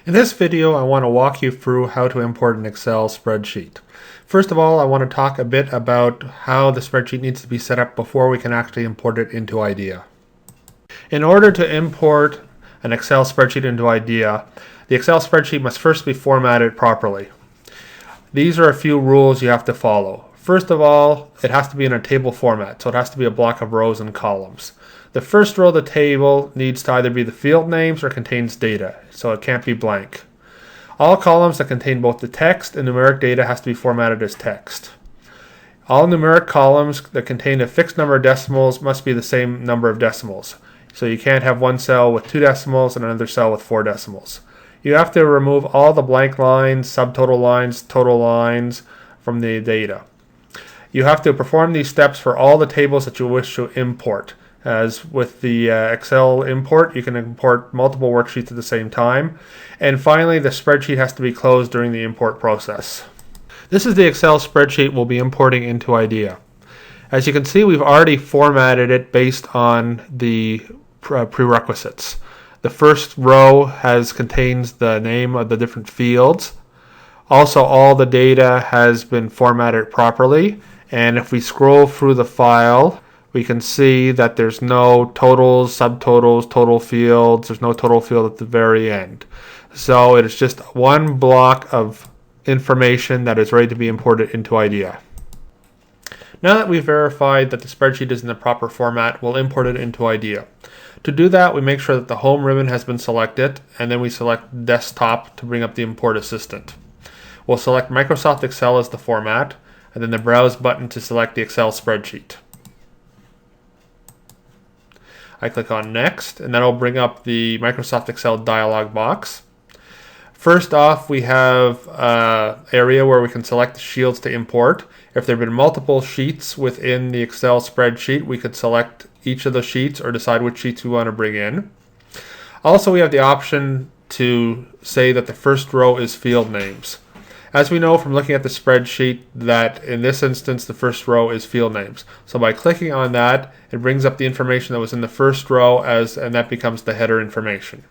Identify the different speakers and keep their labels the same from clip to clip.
Speaker 1: In this video, I want to walk you through how to import an Excel spreadsheet. First of all, I want to talk a bit about how the spreadsheet needs to be set up before we can actually import it into IDEA. In order to import an Excel spreadsheet into IDEA, the Excel spreadsheet must first be formatted properly. These are a few rules you have to follow. First of all, it has to be in a table format, so it has to be a block of rows and columns. The first row of the table needs to either be the field names or contains data, so it can't be blank. All columns that contain both the text and numeric data has to be formatted as text. All numeric columns that contain a fixed number of decimals must be the same number of decimals. So you can't have one cell with 2 decimals and another cell with 4 decimals. You have to remove all the blank lines, subtotal lines, total lines from the data. You have to perform these steps for all the tables that you wish to import. As with the Excel import, you can import multiple worksheets at the same time. And finally, the spreadsheet has to be closed during the import process. This is the Excel spreadsheet we'll be importing into IDEA. As you can see, we've already formatted it based on the prerequisites. The first row contains the name of the different fields. Also, all the data has been formatted properly. And if we scroll through the file, we can see that there's no totals, subtotals, total fields. There's no total field at the very end. So it is just one block of information that is ready to be imported into IDEA. Now that we've verified that the spreadsheet is in the proper format, we'll import it into IDEA. To do that, we make sure that the home ribbon has been selected, and then we select desktop to bring up the import assistant. We'll select Microsoft Excel as the format, and then the browse button to select the Excel spreadsheet. I click on Next, and that will bring up the Microsoft Excel dialog box. First off, we have an area where we can select the shields to import. If there have been multiple sheets within the Excel spreadsheet, we could select each of the sheets or decide which sheets we want to bring in. Also, we have the option to say that the first row is field names. As we know from looking at the spreadsheet that in this instance the first row is field names. So by clicking on that, it brings up the information that was in the first row and that becomes the header information.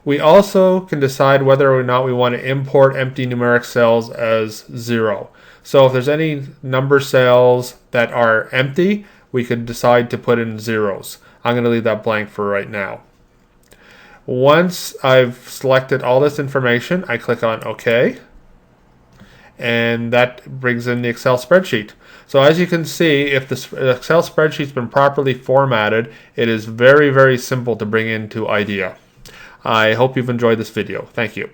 Speaker 1: We also can decide whether or not we want to import empty numeric cells as 0. So if there's any number cells that are empty, we could decide to put in zeros. I'm going to leave that blank for right now. Once I've selected all this information, I click on OK. And that brings in the Excel spreadsheet. So as you can see, if the Excel spreadsheet's been properly formatted, it is very, very simple to bring into IDEA. I hope you've enjoyed this video. Thank you.